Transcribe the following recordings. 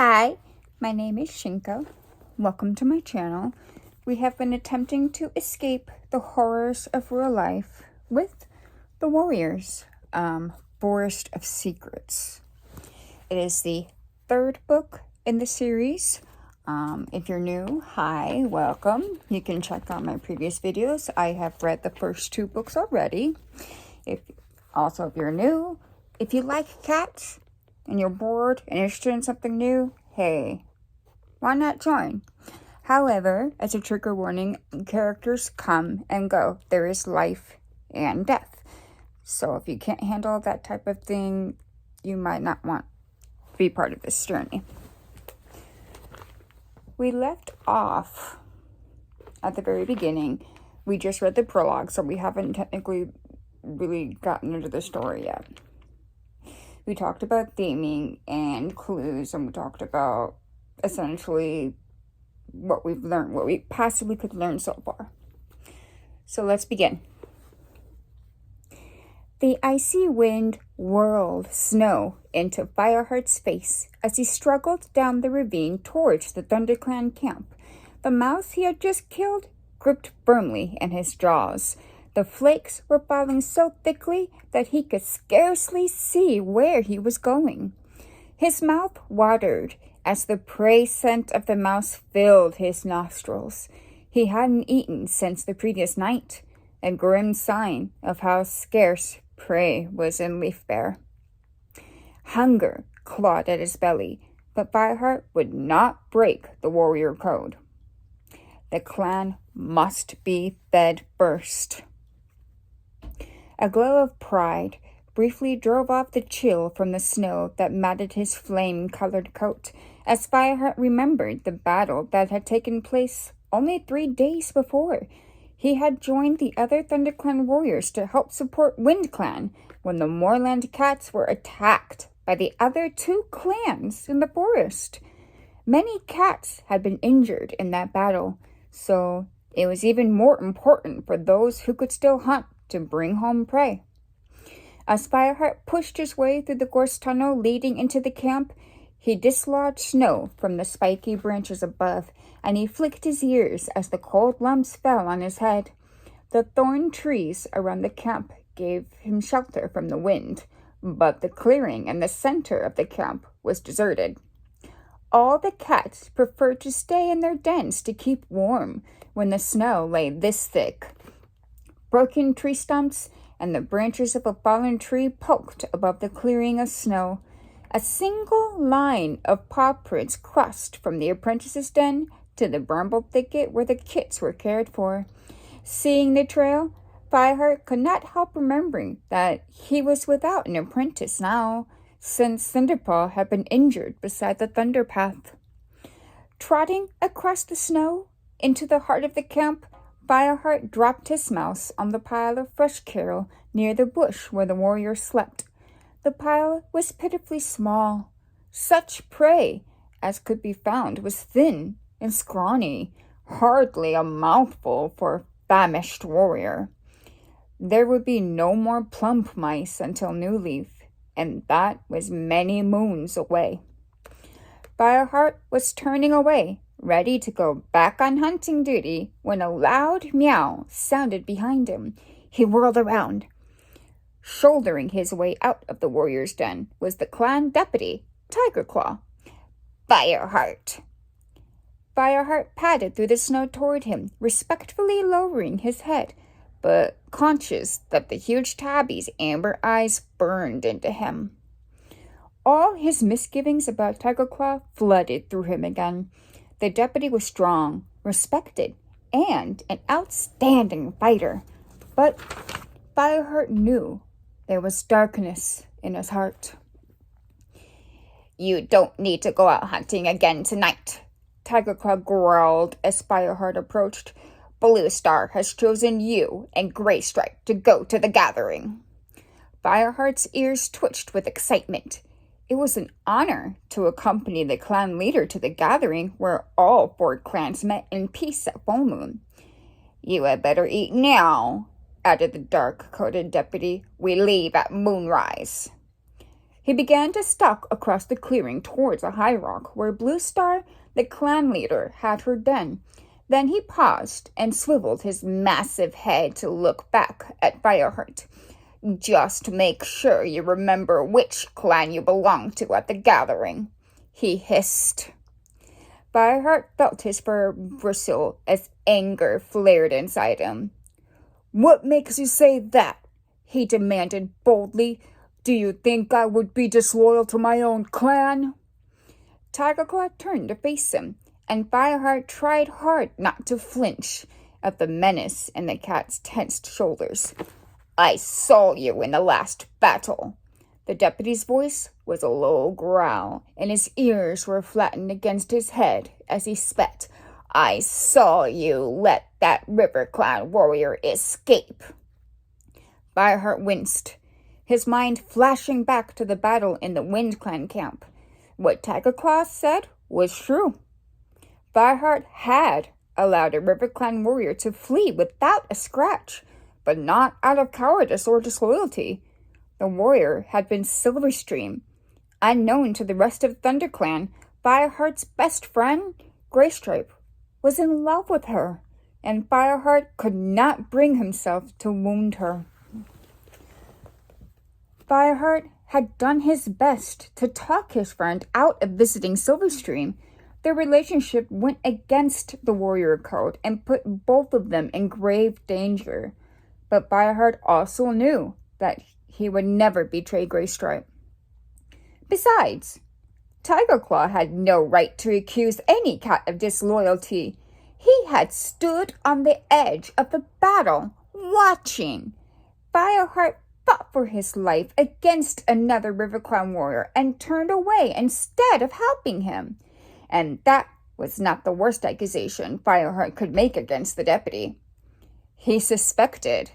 Hi, my name is Shinko. Welcome to my channel. We have been attempting to escape the horrors of real life with the Warriors, Forest of Secrets. It is the third book in the series. If you're new, hi, welcome. You can check out my previous videos. I have read the first two books already. If you're new, if you like cats, and you're bored and interested in something new, hey, why not join? However, as a trigger warning, characters come and go. There is life and death. So if you can't handle that type of thing, you might not want to be part of this journey. We left off at the very beginning. We just read the prologue, so we haven't technically really gotten into the story yet. We talked about theming and clues, and we talked about essentially what we've learned, what we possibly could learn so far. So let's begin. The icy wind whirled snow into Fireheart's face as he struggled down the ravine towards the ThunderClan camp. The mouse he had just killed gripped firmly in his jaws. The flakes were falling so thickly that he could scarcely see where he was going. His mouth watered as the prey scent of the mouse filled his nostrils. He hadn't eaten since the previous night, a grim sign of how scarce prey was in Leafbear. Hunger clawed at his belly, but Fireheart would not break the warrior code. The clan must be fed first. A glow of pride briefly drove off the chill from the snow that matted his flame-colored coat as Fireheart remembered the battle that had taken place only 3 days before. He had joined the other ThunderClan warriors to help support WindClan when the Moorland Cats were attacked by the other 2 clans in the forest. Many cats had been injured in that battle, so it was even more important for those who could still hunt to bring home prey. As Fireheart pushed his way through the gorse tunnel leading into the camp, he dislodged snow from the spiky branches above, and he flicked his ears as the cold lumps fell on his head. The thorn trees around the camp gave him shelter from the wind, but the clearing in the center of the camp was deserted. All the cats preferred to stay in their dens to keep warm when the snow lay this thick. Broken tree stumps and the branches of a fallen tree poked above the clearing of snow. A single line of paw prints crossed from the apprentice's den to the bramble thicket where the kits were cared for. Seeing the trail, Fireheart could not help remembering that he was without an apprentice now, since Thunderpaw had been injured beside the Thunder Path. Trotting across the snow into the heart of the camp, Fireheart dropped his mouse on the pile of fresh carroll near the bush where the warrior slept. The pile was pitifully small. Such prey as could be found was thin and scrawny, hardly a mouthful for a famished warrior. There would be no more plump mice until New Leaf, and that was many moons away. Fireheart was turning away, ready to go back on hunting duty, when a loud meow sounded behind him. He whirled around. Shouldering his way out of the warrior's den was the clan deputy, Tigerclaw. Fireheart! Fireheart padded through the snow toward him, respectfully lowering his head, but conscious that the huge tabby's amber eyes burned into him. All his misgivings about Tigerclaw flooded through him again. The deputy was strong, respected, and an outstanding fighter, but Fireheart knew there was darkness in his heart. You don't need to go out hunting again tonight, Tigerclaw growled as Fireheart approached. Blue Star has chosen you and Graystripe to go to the gathering. Fireheart's ears twitched with excitement. It was an honor to accompany the clan leader to the gathering where all 4 clans met in peace at full moon. You had better eat now, added the dark-coated deputy. We leave at moonrise. He began to stalk across the clearing towards a high rock where Blue Star, the clan leader, had her den. Then he paused and swiveled his massive head to look back at Fireheart. "Just make sure you remember which clan you belong to at the gathering," he hissed. Fireheart felt his fur bristle as anger flared inside him. "What makes you say that?" he demanded boldly. "Do you think I would be disloyal to my own clan?" Tigerclaw turned to face him, and Fireheart tried hard not to flinch at the menace in the cat's tensed shoulders. "I saw you in the last battle." The deputy's voice was a low growl, and his ears were flattened against his head as he spat. "I saw you let that River Clan warrior escape." Fireheart winced, his mind flashing back to the battle in the Wind Clan camp. What Tigerclaw said was true. Fireheart had allowed a River Clan warrior to flee without a scratch, but not out of cowardice or disloyalty. The warrior had been Silverstream. Unknown to the rest of ThunderClan, Fireheart's best friend, Graystripe, was in love with her, and Fireheart could not bring himself to wound her. Fireheart had done his best to talk his friend out of visiting Silverstream. Their relationship went against the warrior code and put both of them in grave danger. But Fireheart also knew that he would never betray Graystripe. Besides, Tigerclaw had no right to accuse any cat of disloyalty. He had stood on the edge of the battle, watching. Fireheart fought for his life against another River Clan warrior and turned away instead of helping him. And that was not the worst accusation Fireheart could make against the deputy. He suspected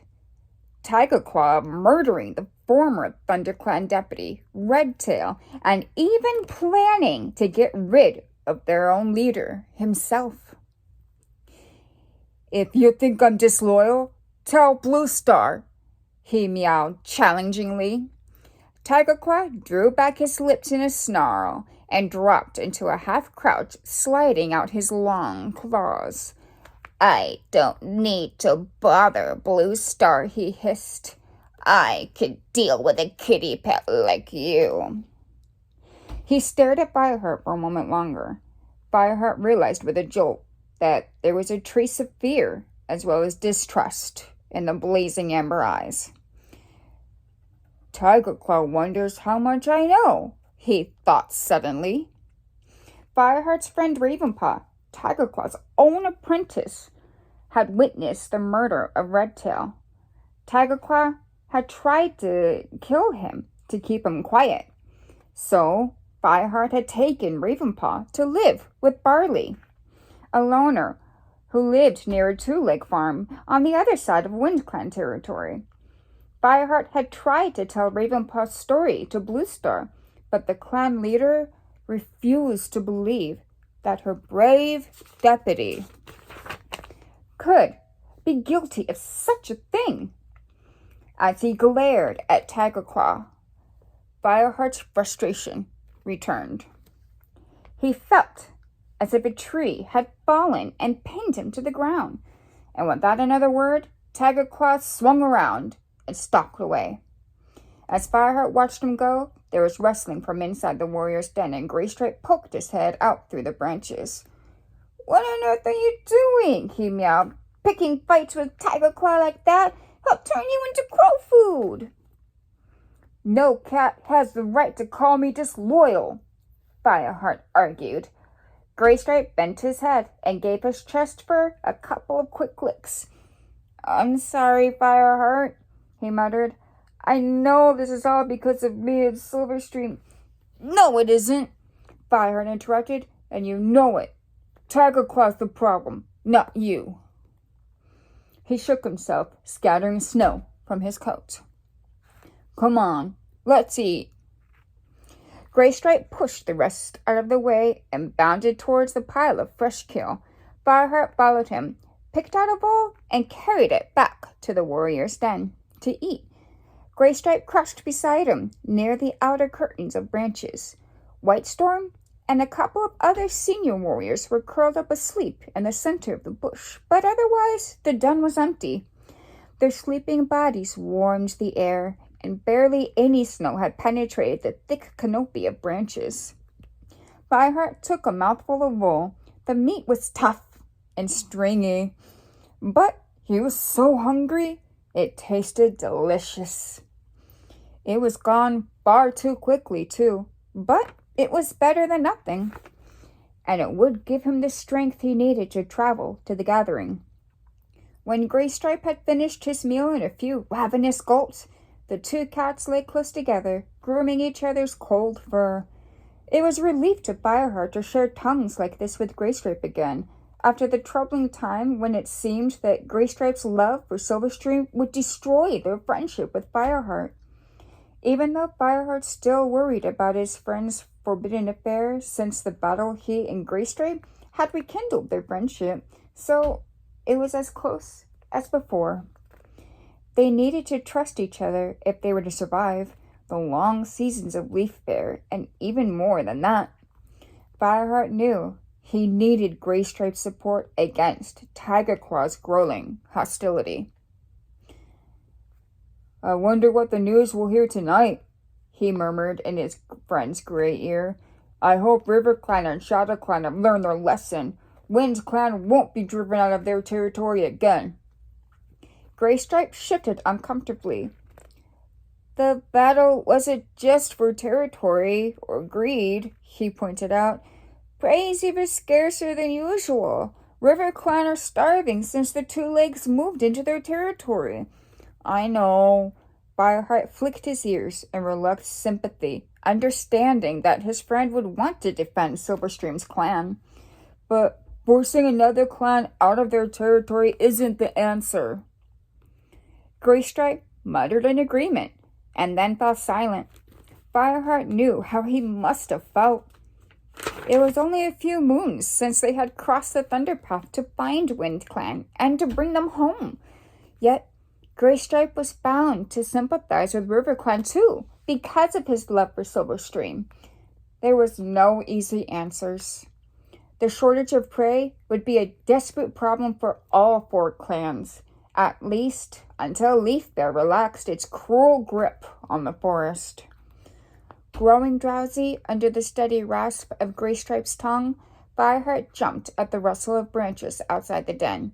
Tigerclaw of murdering the former ThunderClan deputy, Redtail, and even planning to get rid of their own leader himself. "If you think I'm disloyal, tell Blue Star," he meowed challengingly. Tigerclaw drew back his lips in a snarl and dropped into a half-crouch, sliding out his long claws. "I don't need to bother Blue Star," he hissed. "I could deal with a kitty pet like you." He stared at Fireheart for a moment longer. Fireheart realized with a jolt that there was a trace of fear as well as distrust in the blazing amber eyes. "Tigerclaw wonders how much I know," he thought suddenly. Fireheart's friend Ravenpaw, Tigerclaw's own apprentice, had witnessed the murder of Redtail. Tigerclaw had tried to kill him to keep him quiet. So Fireheart had taken Ravenpaw to live with Barley, a loner who lived near a two-leg farm on the other side of Wind Clan territory. Fireheart had tried to tell Ravenpaw's story to Blue Star, but the clan leader refused to believe that her brave deputy could be guilty of such a thing. As he glared at Tigerclaw, Fireheart's frustration returned. He felt as if a tree had fallen and pinned him to the ground, and without another word, Tigerclaw swung around and stalked away. As Fireheart watched him go, there was rustling from inside the warrior's den, and Graystripe poked his head out through the branches. "What on earth are you doing?" he meowed. "Picking fights with Tigerclaw like that? He'll turn you into crow food." "No cat has the right to call me disloyal," Fireheart argued. Graystripe bent his head and gave his chest fur a couple of quick licks. "I'm sorry, Fireheart," he muttered. "I know this is all because of me and Silverstream." "No, it isn't," Fireheart interrupted, "and you know it. Tigerclaw's the problem, not you." He shook himself, scattering snow from his coat. "Come on, let's eat." Graystripe pushed the rest out of the way and bounded towards the pile of fresh kale. Fireheart followed him, picked out a bowl, and carried it back to the warrior's den to eat. Graystripe crouched beside him, near the outer curtains of branches. Whitestorm and a couple of other senior warriors were curled up asleep in the center of the bush, but otherwise the den was empty. Their sleeping bodies warmed the air, and barely any snow had penetrated the thick canopy of branches. Fireheart took a mouthful of wool. The meat was tough and stringy, but he was so hungry, it tasted delicious. It was gone far too quickly, too, but it was better than nothing, and it would give him the strength he needed to travel to the gathering. When Graystripe had finished his meal in a few ravenous gulps, the two cats lay close together, grooming each other's cold fur. It was a relief to Fireheart to share tongues like this with Graystripe again, after the troubling time when it seemed that Graystripe's love for Silverstream would destroy their friendship with Fireheart. Even though Fireheart still worried about his friend's forbidden affair since the battle, he and Graystripe had rekindled their friendship, so it was as close as before. They needed to trust each other if they were to survive the long seasons of leaf fare, and even more than that. Fireheart knew he needed Graystripe's support against Tiger Claw's growing hostility. "I wonder what the news we'll hear tonight," he murmured in his friend's gray ear. "I hope River Clan and Shadow Clan have learned their lesson. Wind Clan won't be driven out of their territory again." Graystripe shifted uncomfortably. "The battle wasn't just for territory or greed," he pointed out. "Prey's even scarcer than usual. River Clan are starving since the Two Legs moved into their territory." "I know." Fireheart flicked his ears in reluctant sympathy, understanding that his friend would want to defend Silverstream's clan. "But forcing another clan out of their territory isn't the answer." Graystripe muttered an agreement, and then fell silent. Fireheart knew how he must have felt. It was only a few moons since they had crossed the Thunderpath to find Wind Clan and to bring them home. Yet Graystripe was bound to sympathize with River Clan too, because of his love for Silverstream. There was no easy answers. The shortage of prey would be a desperate problem for all four clans, at least until Leaf Bear relaxed its cruel grip on the forest. Growing drowsy under the steady rasp of Graystripe's tongue, Fireheart jumped at the rustle of branches outside the den.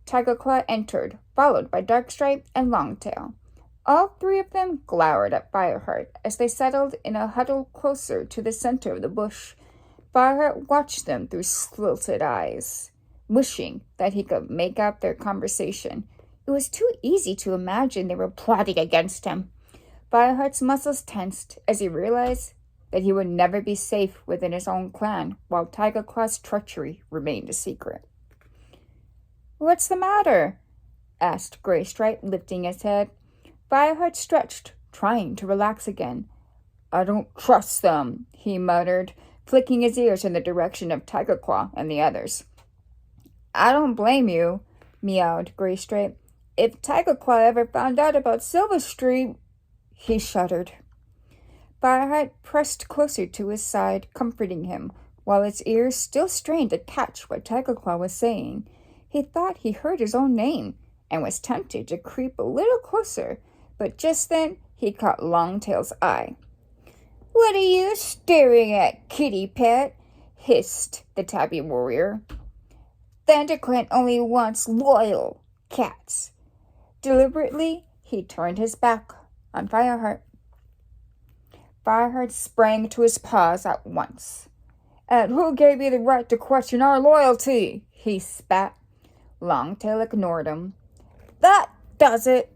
Tigerclaw entered, followed by Darkstripe and Longtail. All three of them glowered at Fireheart as they settled in a huddle closer to the center of the bush. Fireheart watched them through slilted eyes, wishing that he could make out their conversation. It was too easy to imagine they were plotting against him. Fireheart's muscles tensed as he realized that he would never be safe within his own clan while Tigerclaw's treachery remained a secret. "What's the matter?" asked Graystripe, lifting his head. Fireheart stretched, trying to relax again. "I don't trust them," he muttered, flicking his ears in the direction of Tigerclaw and the others. "I don't blame you," meowed Graystripe. "If Tigerclaw ever found out about Silverstream..." He shuddered. Fireheart pressed closer to his side, comforting him, while his ears still strained to catch what Tigerclaw was saying. He thought he heard his own name, and was tempted to creep a little closer, but just then he caught Longtail's eye. "What are you staring at, kitty pet?" hissed the tabby warrior. "ThunderClan only wants loyal cats." Deliberately, he turned his back on Fireheart. Fireheart sprang to his paws at once. "And who gave you the right to question our loyalty?" he spat. Longtail ignored him. "That does it!"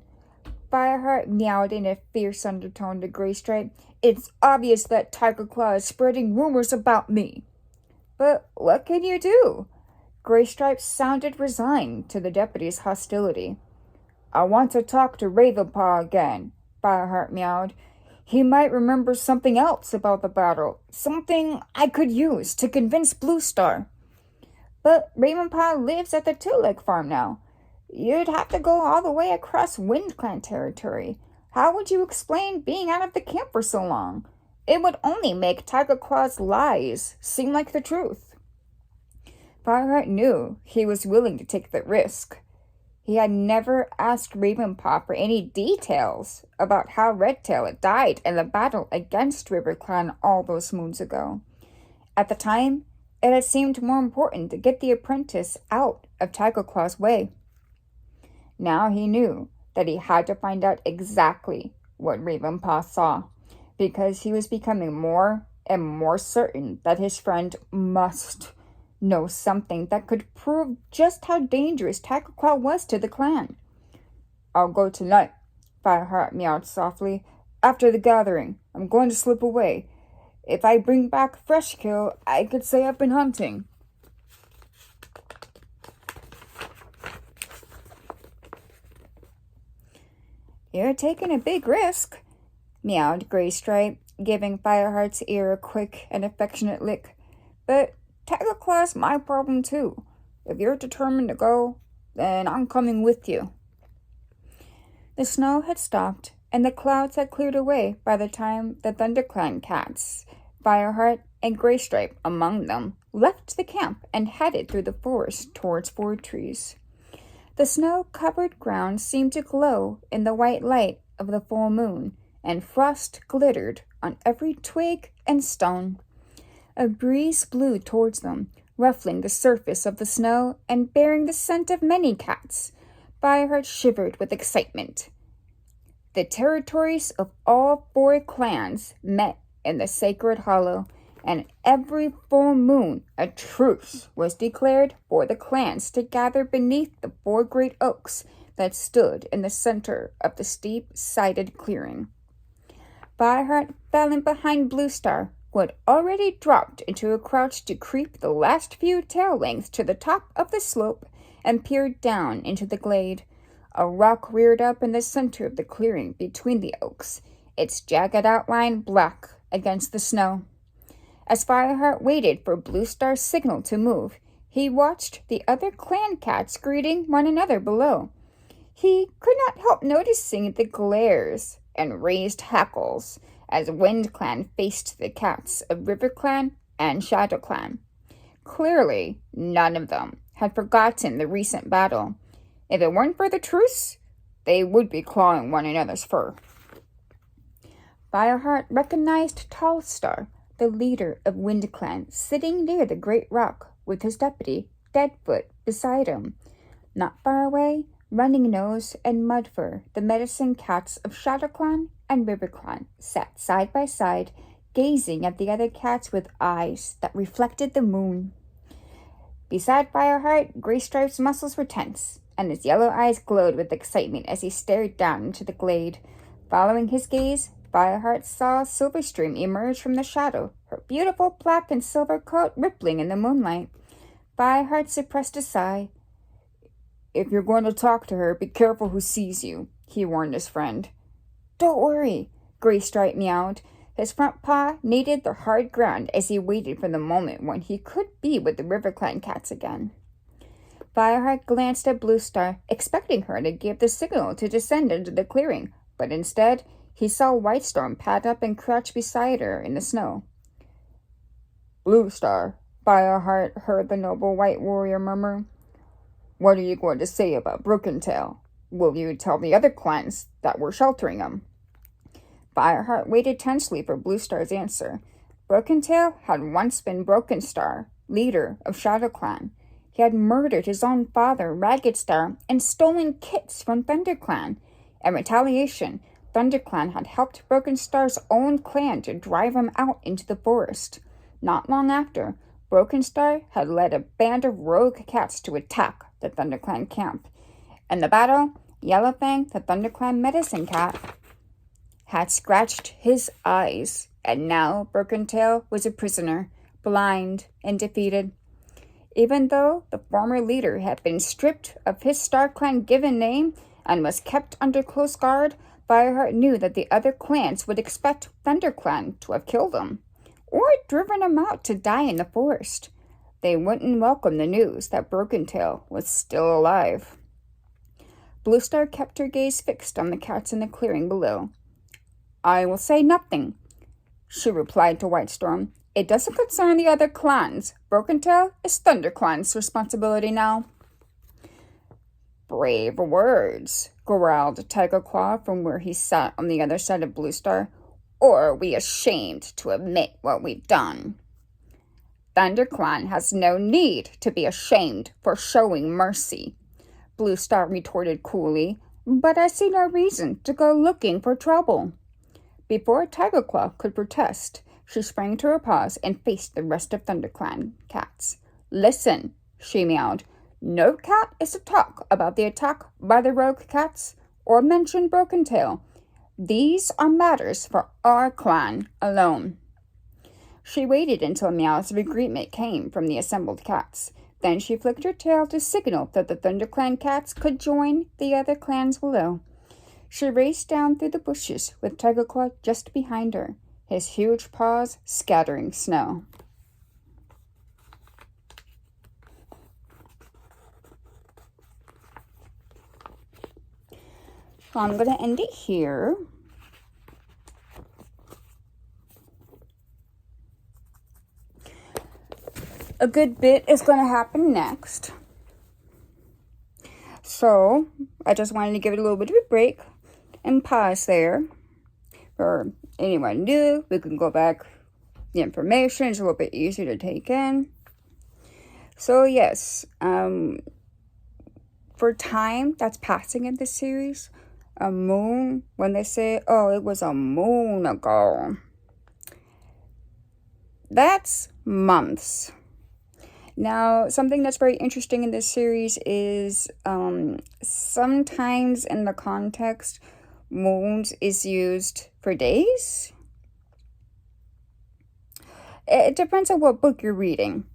Fireheart meowed in a fierce undertone to Graystripe. "It's obvious that Tigerclaw is spreading rumors about me." "But what can you do?" Graystripe sounded resigned to the deputy's hostility. "I want to talk to Ravenpaw again," Fireheart meowed. "He might remember something else about the battle, something I could use to convince Bluestar." "But Ravenpaw lives at the Two-Leg Farm now. You'd have to go all the way across Wind Clan territory. How would you explain being out of the camp for so long? It would only make Tiger Claw's lies seem like the truth. Fireheart knew he was willing to take the risk. He had never asked Ravenpaw for any details about how Redtail had died in the battle against RiverClan all those moons ago. At the time, it had seemed more important to get the apprentice out of Tiger Claw's way. Now he knew that he had to find out exactly what Ravenpaw saw, because he was becoming more and more certain that his friend must know something that could prove just how dangerous Tiger Claw was to the clan. "I'll go tonight," Fireheart meowed softly. "After the gathering, I'm going to slip away. If I bring back fresh kill, I could say I've been hunting." "You're taking a big risk," meowed Graystripe, giving Fireheart's ear a quick and affectionate lick. "But Tiger Claw's my problem too. If you're determined to go, then I'm coming with you." The snow had stopped, and the clouds had cleared away by the time the ThunderClan cats, Fireheart and Graystripe among them, left the camp and headed through the forest towards Ford Trees. The snow-covered ground seemed to glow in the white light of the full moon, and frost glittered on every twig and stone. A breeze blew towards them, ruffling the surface of the snow and bearing the scent of many cats. Fireheart shivered with excitement. The territories of all 4 clans met in the sacred hollow, and every full moon a truce was declared for the clans to gather beneath the 4 great oaks that stood in the center of the steep-sided clearing. Fireheart fell in behind Bluestar, who had already dropped into a crouch to creep the last few tail lengths to the top of the slope and peered down into the glade. A rock reared up in the center of the clearing between the oaks, its jagged outline black against the snow. As Fireheart waited for Bluestar's signal to move, he watched the other clan cats greeting one another below. He could not help noticing the glares and raised hackles as WindClan faced the cats of RiverClan and ShadowClan. Clearly, none of them had forgotten the recent battle. If it weren't for the truce, they would be clawing one another's fur. Fireheart recognized Tallstar, the leader of WindClan, sitting near the great rock with his deputy, Deadfoot, beside him. Not far away, Running Nose and Mudfur, the medicine cats of ShadowClan and RiverClan, sat side by side, gazing at the other cats with eyes that reflected the moon. Beside Fireheart, Graystripe's muscles were tense, and his yellow eyes glowed with excitement as he stared down into the glade. Following his gaze, Fireheart saw Silverstream emerge from the shadow, her beautiful black and silver coat rippling in the moonlight. Fireheart suppressed a sigh. "If you're going to talk to her, be careful who sees you," he warned his friend. "Don't worry," Graystripe meowed. His front paw kneaded the hard ground as he waited for the moment when he could be with the RiverClan cats again. Fireheart glanced at Bluestar, expecting her to give the signal to descend into the clearing, but instead, he saw Whitestorm pad up and crouch beside her in the snow. "Bluestar," Fireheart heard the noble white warrior murmur. "What are you going to say about Brookentail? Will you tell the other clans that we're sheltering them?" Fireheart waited tensely for Bluestar's answer. Brookentail had once been Brokenstar, leader of ShadowClan. He had murdered his own father, Ragged-Star, and stolen kits from ThunderClan. In retaliation, ThunderClan had helped Brokenstar's own clan to drive him out into the forest. Not long after, Brokenstar had led a band of rogue cats to attack the ThunderClan camp. In the battle, Yellowfang, the ThunderClan medicine cat, had scratched his eyes, and now Brokentail was a prisoner, blind and defeated. Even though the former leader had been stripped of his StarClan given name and was kept under close guard, Fireheart knew that the other clans would expect ThunderClan to have killed him, or driven him out to die in the forest. They wouldn't welcome the news that Brokentail was still alive. Blue Star kept her gaze fixed on the cats in the clearing below. "I will say nothing," she replied to White Storm. "It doesn't concern the other clans. Broken Tail is ThunderClan's responsibility now." "Brave words," growled Tiger Claw from where he sat on the other side of Blue Star. "Or are we ashamed to admit what we've done?" "ThunderClan has no need to be ashamed for showing mercy," Blue Star retorted coolly, "but I see no reason to go looking for trouble." Before Tiger Claw could protest, she sprang to her paws and faced the rest of ThunderClan cats. "Listen," she meowed. "No cat is to talk about the attack by the rogue cats or mention Broken Tail. These are matters for our clan alone." She waited until meows of agreement came from the assembled cats. Then she flicked her tail to signal that the ThunderClan cats could join the other clans below. She raced down through the bushes with Tiger Claw just behind her, his huge paws scattering snow. So I'm going to end it here. A good bit is going to happen next. So I just wanted to give it a little bit of a break and pause there. For anyone new, we can go back. The information is a little bit easier to take in. So yes, for time that's passing in this series, a moon, when they say, "Oh, it was a moon ago," that's months. Now, something that's very interesting in this series is sometimes in the context, moons is used for days. It depends on what book you're reading.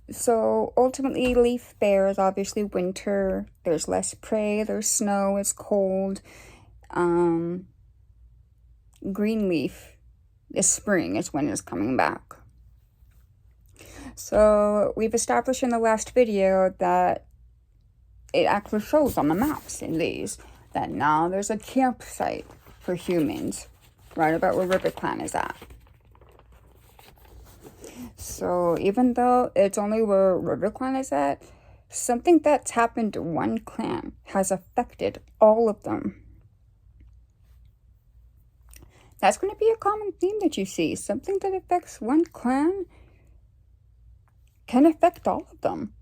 So, ultimately, leaf bear is obviously winter. There's less prey, there's snow, it's cold. Green leaf is spring, is when it's coming back. So we've established in the last video that it actually shows on the maps in these that now there's a campsite for humans right about where RiverClan is at. So even though it's only where RiverClan is at, something that's happened to one clan has affected all of them. That's going to be a common theme that you see. Something that affects one clan can affect all of them.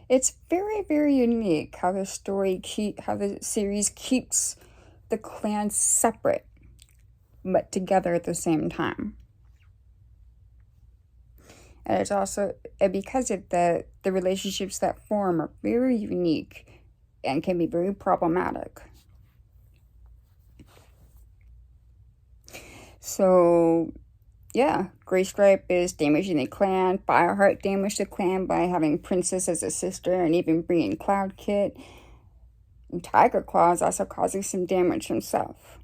It's very, very unique how the series keeps the clans separate, but together at the same time. And it's also because of the relationships that form are very unique and can be very problematic. So yeah, Gray Stripe is damaging the clan. Fireheart damaged the clan by having Princess as a sister and even bringing Cloud Kit. And Tiger Claw is also causing some damage himself.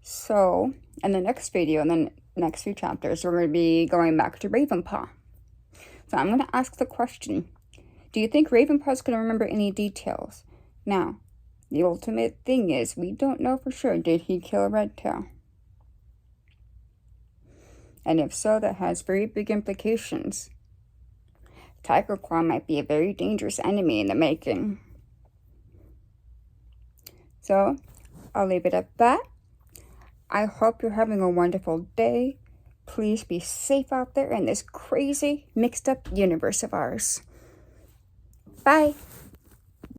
So, in the next video, in the next few chapters, we're going to be going back to Ravenpaw. So I'm going to ask the question, do you think Ravenpaw's going to remember any details? Now, the ultimate thing is, we don't know for sure, did he kill Redtail? And if so, that has very big implications. Tiger Claw might be a very dangerous enemy in the making. So, I'll leave it at that. I hope you're having a wonderful day. Please be safe out there in this crazy, mixed up universe of ours. Bye.